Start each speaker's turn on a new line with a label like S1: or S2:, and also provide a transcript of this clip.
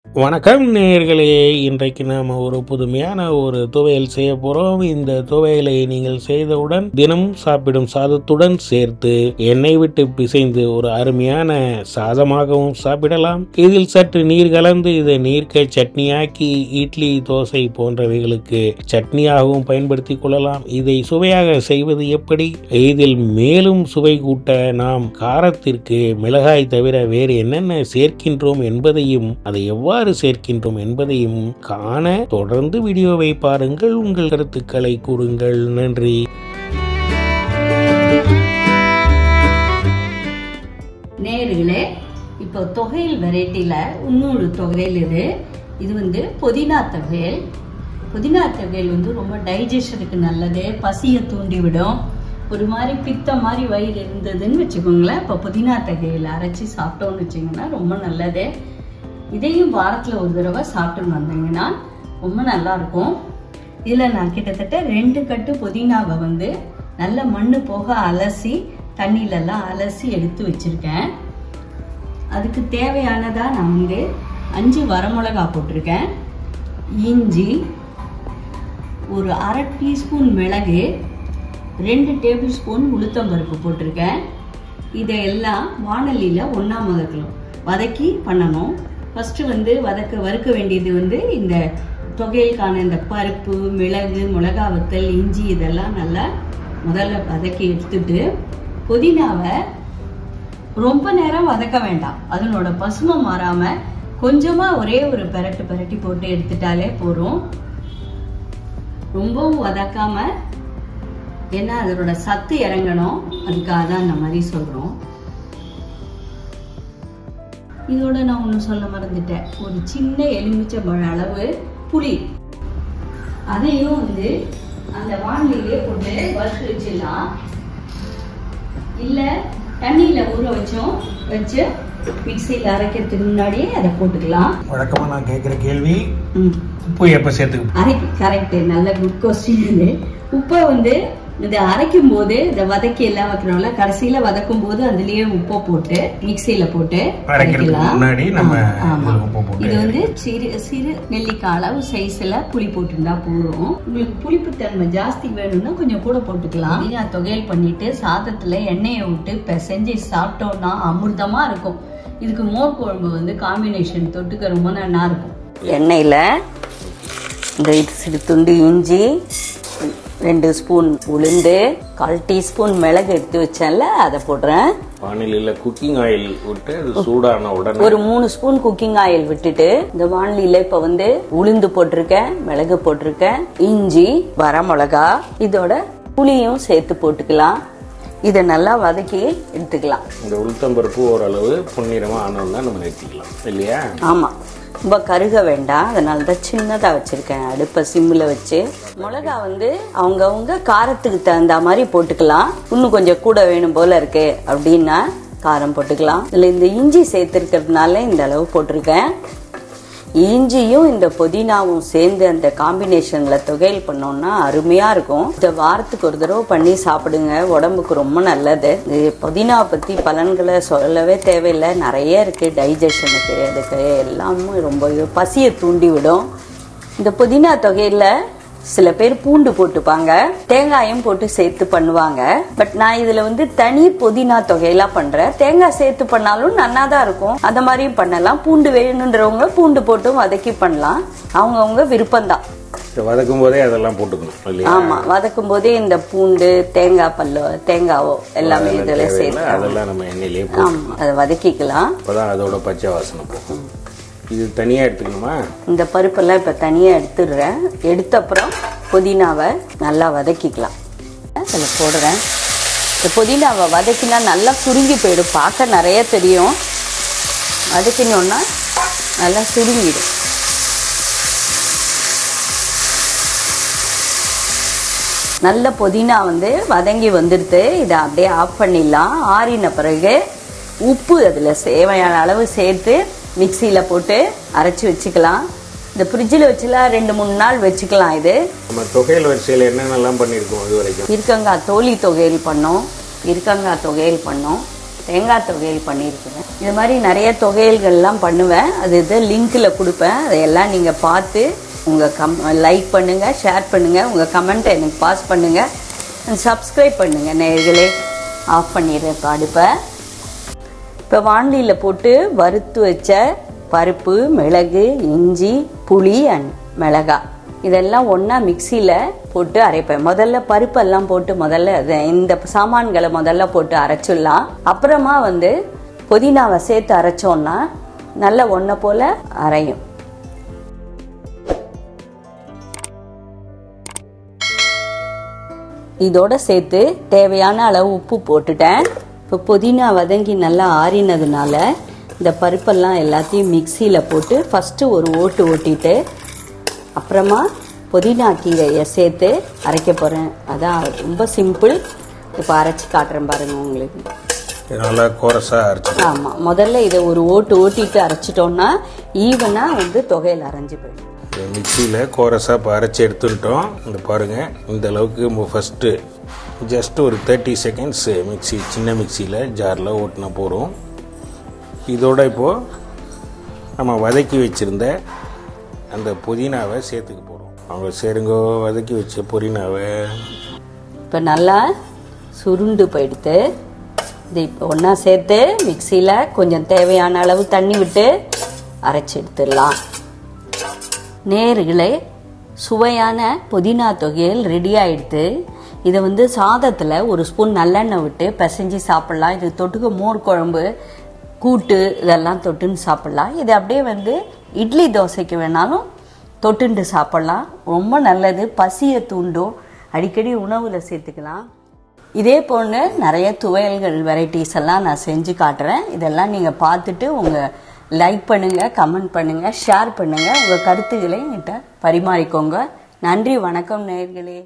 S1: வணக்கம் நேயர்களே, இன்றைக்கு நாம் ஒரு புதுமையான ஒரு துவையல் செய்ய போகிறோம். இந்த துவையலை நீங்கள் செய்தவுடன் தினமும் சாப்பிடும் சாதத்துடன் சேர்த்து எண்ணெய் விட்டு பிசைந்து ஒரு அருமையான சாதமாகவும் சாப்பிடலாம். இதில் சற்று நீர் கலந்து இதை நீர்க்க சட்னியாக்கி இட்லி, தோசை போன்றவைகளுக்கு சட்னியாகவும் பயன்படுத்தி கொள்ளலாம். இதை சுவையாக செய்வது எப்படி? இதில் மேலும் சுவை கூட்ட நாம் காரத்திற்கு மிளகாய் தவிர வேறு என்னென்ன சேர்க்கின்றோம் என்பதையும் அதை எவ்வாறு சேர்க்கின்றோம் என்பதையும் காண தொடர்ந்து வீடியோவை பாருங்கள். உங்கள் கருத்துக்களை கூறுங்கள். நன்றி.
S2: நேயர்களே, இப்போ தொகையில் வெரைட்டில இன்னொரு தொகையில் இது புதினா தொகையில். புதினா தொகையில் ரொம்ப டைஜஷனுக்கு நல்லது, பசியை தூண்டிவிடும். ஒரு மாதிரி பித்த மாதிரி வயிறு இருந்ததுன்னு வச்சுக்கோங்களேன், இப்போ புதினா தொகையில் அரைச்சி சாப்பிட்டோம்னு வச்சுங்கன்னா ரொம்ப நல்லது. இதையும் வாரத்தில் ஒரு தடவை சாப்பிட்டு வந்தீங்கன்னா ரொம்ப நல்லா இருக்கும். இதில் நான் கிட்டத்தட்ட 2 கட்டு புதினாவை நல்ல மண்ணு போக அலசி தண்ணியிலெல்லாம் அலசி எடுத்து வச்சிருக்கேன். அதுக்கு தேவையானதா நான் 5 வரமிளகா போட்டிருக்கேன், இஞ்சி, ஒரு 1/2 டீஸ்பூன் மிளகு, 2 டேபிள் ஸ்பூன் உளுத்தம்பருப்பு போட்டிருக்கேன். இதையெல்லாம் வாணலியில் ஒன்றா வதக்கி பண்ணணும். ஃபஸ்ட்டு வறுக்க வேண்டியது இந்த தொகையிலுக்கான இந்த பருப்பு, மிளகு, மிளகா வத்தல், இஞ்சி இதெல்லாம் நல்லா முதல்ல வதக்கி எடுத்துட்டு, புதினாவை ரொம்ப நேரம் வதக்க வேண்டாம். அதனோட பசுமை மாறாம கொஞ்சமாக ஒரே ஒரு பெரட்டி போட்டு எடுத்துட்டாலே போதும். ரொம்பவும் வதக்காம, ஏன்னா அதனோட சத்து இறங்கணும், அதுக்காக தான் இந்த மாதிரி சொல்கிறோம். இதோட நான் ஒன்று சொல்ல மறந்துட்டேன், ஒரு சின்ன எலுமிச்சை பழ அளவு புளி, அதையும் அந்த வானிலையே போட்டு வறுத்து வச்சிடலாம். இல்லை தண்ணியில் ஊற வச்சு மிக்சியில் அரைக்கிறதுக்கு முன்னாடியே அதை போட்டுக்கலாம்.
S1: வழக்கமாக நான் கேட்குற கேள்வி, உப்பு எப்போ சேர்த்துக்க?
S2: கரெக்டு, நல்ல குட் கொஸ்டின். உப்பை இதை அரைக்கும் போது, இந்த வதக்கி எல்லாம் வைக்கிறோம்ல, கடைசியில வதக்கும் போது அதுலயே உப்பை போட்டு மிக்சியில போட்டு அரைக்கலாம். இது சிறு நெல்லிக்காய் அளவு சைஸ்ல புளி போட்டுருந்தா போதும். உங்களுக்கு புளிப்பு தன்மை ஜாஸ்தி வேணும்னா கொஞ்சம் கூட போட்டுக்கலாம். நான் தொகையல் பண்ணிட்டு சாதத்துல எண்ணெயை விட்டு பிசைஞ்சு சாப்பிட்டோம்னா அமிர்தமா இருக்கும். இதுக்கு மோர் குழம்பு காம்பினேஷன் தொட்டுக்க ரொம்ப நல்லா இருக்கும். எண்ணெயில இந்த சிறு துண்டு இஞ்சி, 2 ஸ்பூன் உளுந்து, 1/4 டீஸ்பூன் மிளகு எடுத்து வச்சேன்ல, அதை போடுறேன்.
S1: வானிலையில குக்கிங் ஆயில் விட்டு சூடான உடனே
S2: ஒரு 3 ஸ்பூன் குக்கிங் ஆயில் விட்டுட்டு, இந்த வானிலையில இப்ப உளுந்து போட்டிருக்கேன், மிளகு போட்டிருக்கேன், இஞ்சி, வரமிளகா, இதோட புளியும் சேர்த்து போட்டுக்கலாம். இதை நல்லா வதக்கி எடுத்துக்கலாம்.
S1: இந்த உளுத்தம்பருப்பு ஓரளவு பொன்னிறமா ஆனோம்னா நம்ம நிறுத்திக்கலாம் இல்லையா?
S2: ஆமா, ரொம்ப கருக வேண்டாம், அதனால தான் சின்னதாக வச்சுருக்கேன். அடுப்பை சிம்மில் வச்சு. மிளகா அவங்கவுங்க காரத்துக்கு தகுந்த மாதிரி போட்டுக்கலாம். இன்னும் கொஞ்சம் கூட வேணும் போல இருக்கு அப்படின்னா காரம் போட்டுக்கலாம். இதில் இந்த இஞ்சி சேர்த்துருக்கிறதுனால இந்த அளவு போட்டிருக்கேன். இஞ்சியும் இந்த புதினாவும் சேர்ந்து அந்த காம்பினேஷன்ல தொகையில் பண்ணோம்னா அருமையா இருக்கும். இதை வாரத்துக்கு ஒரு தடவை பண்ணி சாப்பிடுங்க, உடம்புக்கு ரொம்ப நல்லது. புதினாவை பத்தி பலன்களை சொல்லவே தேவையில்லை, நிறைய இருக்கு. டைஜஷனுக்கு, அதுக்கு எல்லாமே ரொம்ப பசியை தூண்டி விடும். இந்த புதினா தொகையில சில பேர் பூண்டு போட்டுப்பாங்க, தேங்காயும் போட்டு சேர்த்து பண்ணுவாங்க. பட் நான் இதுல தனி புதினா தொகையிலா பண்றேன். தேங்காய் சேர்த்து பண்ணாலும் நல்லா தான் இருக்கும், அந்த மாதிரியும் பண்ணலாம். பூண்டு வேணுன்றவங்க பூண்டு போட்டும் வதக்கி பண்ணலாம், அவங்கவுங்க விருப்பம்தான்.
S1: வதக்கும் போதே அதெல்லாம் போட்டுக்கணும்.
S2: ஆமா, வதக்கும் போதே இந்த பூண்டு, தேங்காய் பல்லோ, தேங்காவோ எல்லாமே இதுல சேர்த்து
S1: அதெல்லாம் நம்ம எண்ணெயிலே
S2: அதை வதக்கிக்கலாம்.
S1: அப்பதான் அதோட பச்சை வாசனை போகும். இது தனியா எடுத்துக்கணுமா?
S2: இந்த பருப்பெல்லாம் இப்ப தனியா எடுத்துடுறேன். எடுத்த அப்புறம் புதினாவை நல்லா வதக்கிக்கலாம். அதில் போடுறேன். இந்த புதினாவை வதக்கினா நல்லா சுருங்கி போயிடும், பார்க்க நிறைய தெரியும். வதக்கினோன்னா நல்லா சுருங்கிடும். நல்ல புதினா வதங்கி வந்துடுது. இதை அப்படியே ஆஃப் பண்ணிடலாம். ஆறின பிறகு உப்பு அதில் தேவையான அளவு சேர்த்து மிக்சியில் போட்டு அரைச்சி வச்சுக்கலாம். இந்த ஃப்ரிட்ஜில் வச்சுலாம் 2-3 நாள் வச்சுக்கலாம். இது
S1: நம்ம தொகையில் வரிசையில் என்னென்னலாம் பண்ணியிருக்கோம் இது வரைக்கும்?
S2: இருக்கங்காய் தோலி தொகையில் பண்ணோம், இருக்கங்காய் தொகையில் பண்ணோம், தேங்காய் தொகையல் பண்ணியிருக்கிறேன். இது மாதிரி நிறைய தொகையல்கள்லாம் பண்ணுவேன். அது லிங்க்கில் கொடுப்பேன். அதையெல்லாம் நீங்கள் பார்த்து உங்கள் லைக் பண்ணுங்கள், ஷேர் பண்ணுங்கள், உங்கள் கமெண்ட்டை எனக்கு பாஸ் பண்ணுங்கள், சப்ஸ்கிரைப் பண்ணுங்கள் நேயர்களே. ஆஃப் பண்ணிடுறேன் அடுப்பை. இப்போ வாண்டியில் போட்டு வறுத்து வச்ச பருப்பு, மிளகு, இஞ்சி, புளி அண்ட் மிளகாய் இதெல்லாம் ஒன்றா மிக்சியில் போட்டு அரைப்பேன். முதல்ல பருப்பெல்லாம் போட்டு இந்த சாமான்களை முதல்ல போட்டு அரைச்சிடலாம். அப்புறமா புதினாவை சேர்த்து அரைச்சோன்னா நல்ல ஒன்றை போல் அரையும். இதோட சேர்த்து தேவையான அளவு உப்பு போட்டுட்டேன். இப்போ புதினா வதங்கி நல்லா ஆறினதுனால இந்த பருப்பெல்லாம் எல்லாத்தையும் மிக்சியில் போட்டு ஃபஸ்ட்டு ஒரு ஓட்டிட்டு அப்புறமா புதினா கீரையை சேர்த்து அரைக்க போகிறேன். அதான் ரொம்ப சிம்பிள். இப்போ அரைச்சி காட்டுறேன் பாருங்கள் உங்களுக்கு.
S1: நல்லா கோரஸாக அரைச்சி.
S2: ஆமாம், முதல்ல இதை ஒரு ஓட்டிட்டு அரைச்சிட்டோன்னா ஈவனாக தொகையில் அரைஞ்சி போயிடும்.
S1: மிக்சியில் கோரஸாக இப்போ அரைச்சி எடுத்துட்டோம். இந்த பாருங்கள், இந்த அளவுக்கு ஃபஸ்ட்டு ஜஸ்ட் ஒரு 30 செகண்ட்ஸ் சின்ன மிக்சியில் ஜாரில் ஓட்டினா போகிறோம். இதோட இப்போது நம்ம வதக்கி வச்சுருந்த அந்த புதினாவை சேர்த்துக்க போகிறோம். அவங்க சேருங்கோ வதக்கி வச்ச புதினாவை
S2: இப்போ நல்லா சுருண்டு போயிடுத்து. இது இப்போ ஒன்றா சேர்த்து மிக்சியில் கொஞ்சம் தேவையான அளவு தண்ணி விட்டு அரைச்சி எடுத்துடலாம். நேயர்களே, சுவையான புதினா தொகையல் ரெடி ஆகிடுது. இதை சாதத்தில் ஒரு ஸ்பூன் நல்லெண்ணெய் விட்டு பிசைஞ்சு சாப்பிட்லாம். இது தொட்டுக்க மோர் குழம்பு, கூட்டு இதெல்லாம் தொட்டுன்னு சாப்பிட்லாம். இது அப்படியே இட்லி தோசைக்கு வேணாலும் தொட்டுண்டு சாப்பிட்லாம். ரொம்ப நல்லது, பசியை தூண்டும், அடிக்கடி உணவில் சேர்த்துக்கலாம். இதே போன்று நிறைய துவையல்கள் வெரைட்டிஸ் எல்லாம் நான் செஞ்சு காட்டுறேன். இதெல்லாம் நீங்கள் பார்த்துட்டு லைக் பண்ணுங்கள், கமெண்ட் பண்ணுங்கள், ஷேர் பண்ணுங்கள், உங்கள் கருத்துக்களை என்கிட்ட பரிமாறிக்கோங்க. நன்றி, வணக்கம் நேயர்களே.